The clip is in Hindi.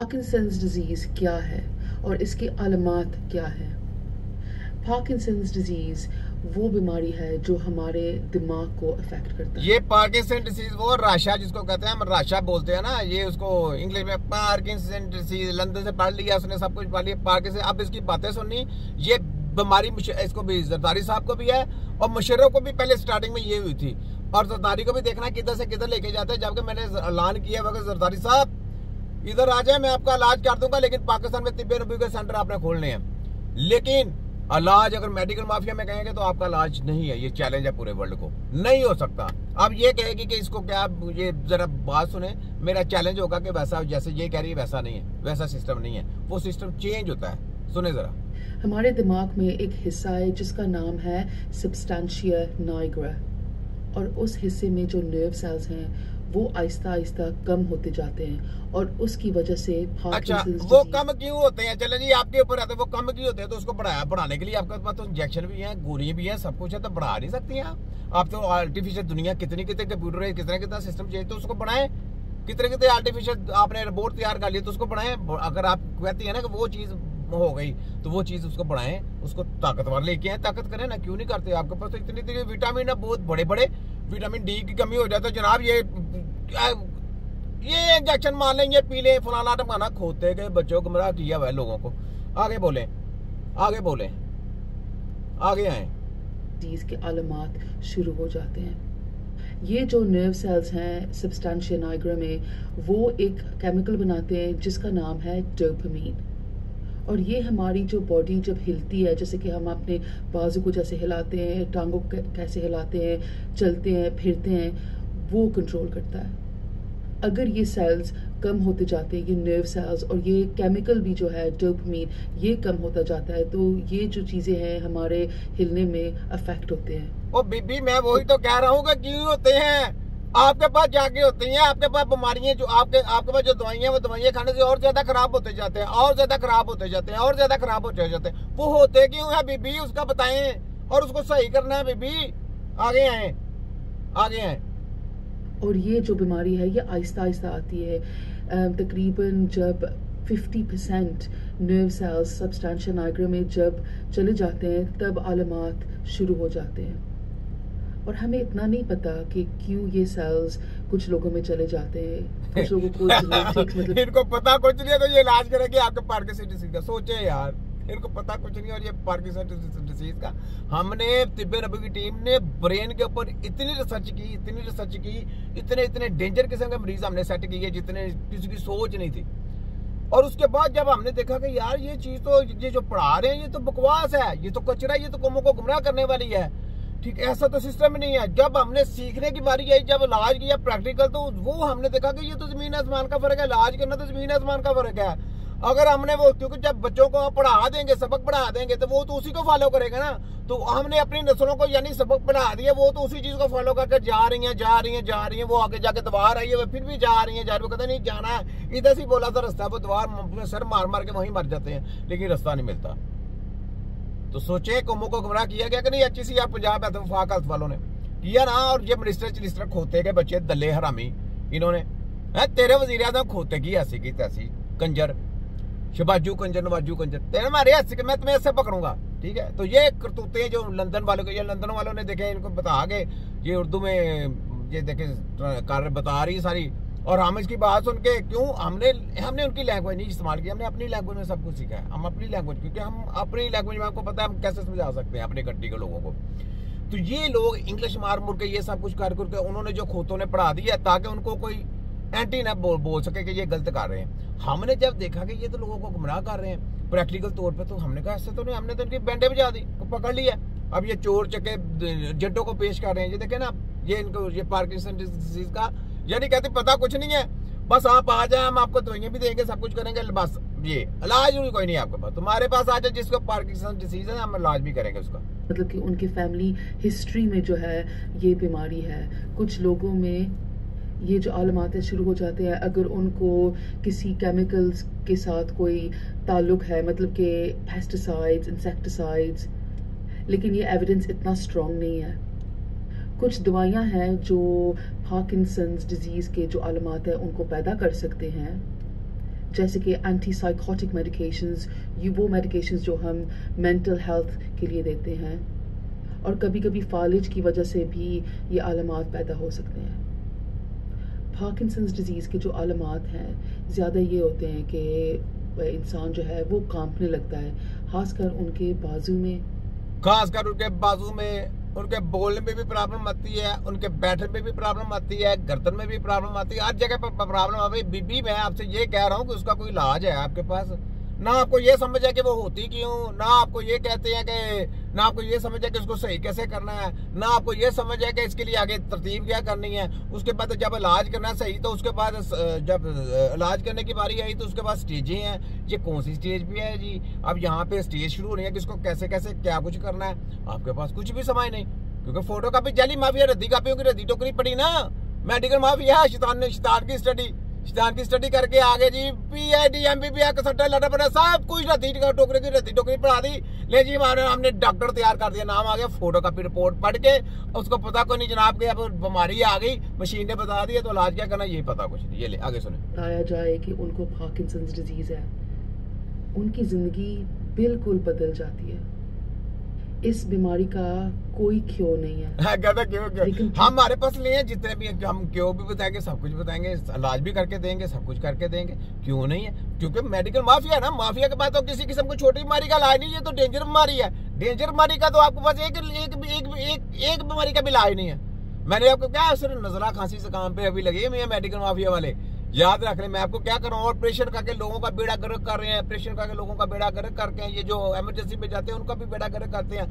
पार्किंसंस डिजीज़ क्या है और इसकी अलामात क्या है? पार्किंसंस डिजीज़ वो बीमारी है जो हमारे दिमाग को अफेक्ट करता है। ये पार्किंसन डिसीज वो राशा जिसको कहते हैं, हम राशा बोलते हैं ना, ये उसको इंग्लिश में पार्किंसन डिसीज, लंदन से पढ़ लिया उसने, सब कुछ पढ़ लिया पार्किंसन। अब इसकी बातें सुननी, ये बीमारी इसको भी जरदारी साहब को भी है और मुशर्रफ को भी पहले स्टार्टिंग में ये हुई थी, और जरदारी को भी देखना किधर से किधर लेके जाते हैं। जबकि मैंने ऐलान किया वक्त जरदारी साहब इधर आ जाए, मैं आपका इलाज कर दूंगा, लेकिन पाकिस्तान में तिब्बे नबी के सेंटर आपने खोलने हैं, लेकिन इलाज अगर मेडिकल माफिया में कहेंगे तो आपका इलाज नहीं है। ये चैलेंज है पूरे वर्ल्ड को, नहीं हो सकता। अब ये कहेगी कि इसको क्या, ये जरा बात सुने, मेरा चैलेंज होगा कि वैसा जैसे ये कह रही है वैसा नहीं है, वैसा सिस्टम नहीं है, वो सिस्टम चेंज होता है। सुने जरा। हमारे दिमाग में एक हिस्सा है जिसका नाम है सबस्टेंशिया निग्रा, और उस हिस्से में जो नर्व सेल्स हैं वो आहिस्ता आहिस्ता कम होते जाते हैं, और उसकी वजह से अच्छा, वो कम क्यों होते हैं? चले जी, आपके ऊपर आते हैं, वो कम क्यों होते हैं? तो उसको बढ़ाने के लिए आपके पास तो इंजेक्शन भी है, गोली भी है, सब कुछ है, तो बढ़ा नहीं सकती हैं आप तो आर्टिफिशियल दुनिया कितनी कितने कंप्यूटर है, कितना कितना सिस्टम चाहिए, तो उसको बढ़ाएं। कितने कितने आर्टिफिशियल आपने रोबोट तैयार कर लिया, तो उसको बढ़ाएं। अगर आप कहती है ना कि वो चीज हो गई, तो वो चीज उसको बढ़ाएं, उसको ताकतवर लेके आए, ताकत करें ना, क्यों नहीं करते? आपके पास तो इतनी इतनी विटामिन है, बहुत बड़े बड़े विटामिन डी की कमी हो जाए तो जनाब ये इंजेक्शन मान लें, ये पी लें, फलाना टमाना, खोते के बच्चों को गुमराह किया हुआ है लोगों को। आगे बोले, आगे बोले, आगे आए। डिजीज के अलामात शुरू हो जाते हैं। ये जो नर्व सेल्स हैं सबस्टेंशिया निग्रा में, वो एक केमिकल बनाते हैं जिसका नाम है डोपामीन, और ये हमारी जो बॉडी जब हिलती है, जैसे कि हम अपने बाजू को जैसे हिलाते हैं, टांगों को कैसे हिलाते हैं, चलते हैं, फिरते हैं, वो कंट्रोल करता है। अगर ये सेल्स कम होते जाते हैं, ये नर्व सेल्स, और ये केमिकल भी जो है डोपामीन, ये कम होता जाता है, तो ये जो चीज़ें हैं हमारे हिलने में अफेक्ट होते हैं। ओ बीबी, मैं वही तो कह रहा हूँ कि क्यों होते हैं? आपके पास जाके होती हैं, आपके पास बीमारियां जो आपके पास जो दवाइयां, वो दवाइयां खाने से और ज्यादा खराब होते जाते हैं, और ज्यादा खराब होते जाते हैं, और ज्यादा खराब होते जाते हैं। वो होते क्यों है बीबी? उसका बताएं, और उसको सही करना है बीबी। आगे आए, आगे आए। और ये जो बीमारी है ये आहिस्ता आहिस्ता आती है। तकरीबन जब 50% नर्व सेल्स सबस्टेंशिया निग्रा में जब चले जाते हैं, तब अलामात शुरू हो जाते हैं। और हमें इतना नहीं पता कि क्यों ये सेल्स कुछ लोगों में चले जाते हैं, कुछ लोगों को मतलब इनको पता कुछ नहीं है, तो ये इलाज करेंगे आपके पार्किंसन डिसीज का। सोचे यार, इनको पता कुछ नहीं, और ये पार्किंसन डिसीज का हमने तिब्बे नबी की टीम ने ब्रेन के ऊपर इतनी रिसर्च की, इतनी रिसर्च की, इतने इतने डेंजर किस्म के मरीज हमने सेट किए जितने किसी की सोच नहीं थी। और उसके बाद जब हमने देखा कि यार ये चीज तो, ये जो पढ़ा रहे हैं ये तो बकवास है, ये तो कचरा, ये तो कौमों को गुमराह करने वाली है, ठीक, ऐसा तो सिस्टम नहीं है। जब हमने सीखने की बारी आई, जब इलाज किया प्रैक्टिकल, तो वो हमने देखा कि ये तो जमीन आसमान का फर्क है, इलाज करना तो जमीन आसमान का फर्क है। अगर हमने वो, क्योंकि जब बच्चों को पढ़ा देंगे, सबक पढ़ा देंगे, तो वो तो उसी को फॉलो करेगा ना। तो हमने अपनी नस्लों को यानी सबक पढ़ा दिया, वो तो उसी चीज को फॉलो करके जा रही है, जा रही है, जा रही है। वो आगे जाके दीवार आई है, वो फिर भी जा रही है, जा रही है, कहते नहीं जाना है, इधर से बोला था रास्ता, वो दीवार सर मार मार के वहीं मर जाते हैं, लेकिन रास्ता नहीं मिलता। तो सोचे कौमों को गुमराह किया गया कि नहीं? HCR पंजाब वफाक हेल्थ वालों ने किया ना। और ये मिनिस्टर खोते के बच्चे दल्ले हरामी, इन्होंने तेरे वजीर आज़म खोते की ऐसी की तैसी, कंजर, शबाजू कंजर, नवाजू कंजर, तेरे मारे ऐसे कि मैं तुम्हें ऐसे पकड़ूंगा, ठीक है? तो ये करतूते जो लंदन वालों के, ये लंदन वालों ने देखे, इनको बता के ये उर्दू में ये देखे कार्य बता रही सारी, और हम इसकी बात सुन के क्यों, हमने उनकी लैंग्वेज नहीं इस्तेमाल की, हमने अपनी लैंग्वेज में सब कुछ सीखा है। हम अपनी लैंग्वेज, क्योंकि हम अपनी लैंग्वेज में, आपको पता है हम कैसे समझा सकते हैं अपनी कंट्री के लोगों को। तो ये लोग इंग्लिश मार मुर के ये सब कुछ कर करके उन्होंने जो खोतों ने पढ़ा दिया, ताकि उनको कोई एंटी ना बोल सके कि ये गलत कर रहे हैं। हमने जब देखा कि ये तो लोगों को गुमराह कर रहे हैं प्रैक्टिकल तौर पे, तो हमने कहा ऐसे तो नहीं, हमने तो इनकी बैंडे बजा दी, पकड़ लिया। अब ये चोर चके जड्डों को पेश कर रहे हैं, ये देखे ना, ये इनको, ये पार्किंसन डिजीज का, यानी कहते पता कुछ नहीं है, बस आप आ जाए, हम आपको दवाइयां भी देंगे, सब कुछ करेंगे, बस ये इलाज कोई नहीं आपके पास, तुम्हारे पास आ जाए जिसको पार्किंसन डिसीज है, हम इलाज भी करेंगे उसका। मतलब कि उनके फैमिली हिस्ट्री में जो है ये बीमारी है। कुछ लोगों में ये जो अलामातें शुरू हो जाते हैं, अगर उनको किसी केमिकल्स के साथ कोई ताल्लुक है, मतलब कि पेस्टिसाइड्स, इंसेक्टिसाइड्स, लेकिन ये एविडेंस इतना स्ट्रॉन्ग नहीं है। कुछ दवाइयां हैं जो पार्किंसंस डिजीज़ के जो अलामात है उनको पैदा कर सकते हैं, जैसे कि एंटी साइकोटिक मेडिकेशंस, वो मेडिकेशंस जो हम मेंटल हेल्थ के लिए देते हैं, और कभी कभी फालिज की वजह से भी ये आलमात पैदा हो सकते हैं। पार्किंसंस डिजीज़ के जो आलमात हैं ज़्यादा ये होते हैं कि इंसान जो है वो कांपने लगता है, खासकर उनके बाजू में, खासकर उनके बाजू में, उनके बोलने में भी प्रॉब्लम आती है, उनके बैठने में भी प्रॉब्लम आती है, गर्दन में भी प्रॉब्लम आती है, हर जगह पर प्रॉब्लम आ गई। बीबी मैं आपसे ये कह रहा हूँ कि उसका कोई इलाज है आपके पास? ना आपको ये समझ है कि वो होती क्यों, ना आपको ये कहते हैं कि, ना आपको ये समझ है कि उसको सही कैसे करना है, ना आपको ये समझ है कि इसके लिए आगे तरतीब क्या करनी है। उसके बाद जब इलाज करना है सही, तो उसके बाद जब इलाज करने की बारी आई तो उसके बाद स्टेजें हैं। ये कौन सी स्टेज भी है जी? अब यहाँ पे स्टेज शुरू होनी है कि इसको कैसे कैसे क्या कुछ करना है, आपके पास कुछ भी समझ नहीं। क्योंकि फोटो कापी जाली माफिया, रद्दी कापियों की रद्दी टोकरी पड़ी ना, मेडिकल माफिया, शैतान की स्टडी करके आगे जी PhD MBBS कसट्टा लड़ा पड़ा, सब कुछ रद्दी टोकरी पढ़ा दी। ले जी हमने डॉक्टर तैयार कर दिया, नाम आ गया, फोटो कापी रिपोर्ट पढ़ के उसको पता को नहीं जनाब के अब बीमारी आ गई, मशीन ने बता दिया, तो इलाज क्या करना ये पता कुछ नहीं। ये ले आगे सुने। बताया जाए कि उनको पार्किंसंस डिजीज है, उनकी जिंदगी बिल्कुल बदल जाती है। इस बीमारी का कोई क्योर नहीं है। कहता क्यों हमारे पास ले हैं जितने भी, हम क्यों भी बताएंगे, सब कुछ बताएंगे, इलाज भी करके देंगे, सब कुछ करके देंगे। क्यों नहीं है? क्योंकि मेडिकल माफिया है ना। माफिया के बाद तो किसी किस्म को छोटी बीमारी का इलाज नहीं, ये तो डेंजर बीमारी है। डेंजर बीमारी का तो आपके पास एक बीमारी का भी इलाज नहीं है। मैंने आपको क्या सिर्फ नजला खांसी जुकाम पे अभी लगी है मेडिकल माफिया वाले, याद रख लें। मैं आपको क्या कर रहा हूँ, ऑपरेशन करके लोगों का बेड़ा गर्क कर रहे हैं, ऑपरेशन करके लोगों का बेड़ा गर्क करके, ये जो इमरजेंसी में जाते हैं उनका भी बेड़ा गर्क करते हैं।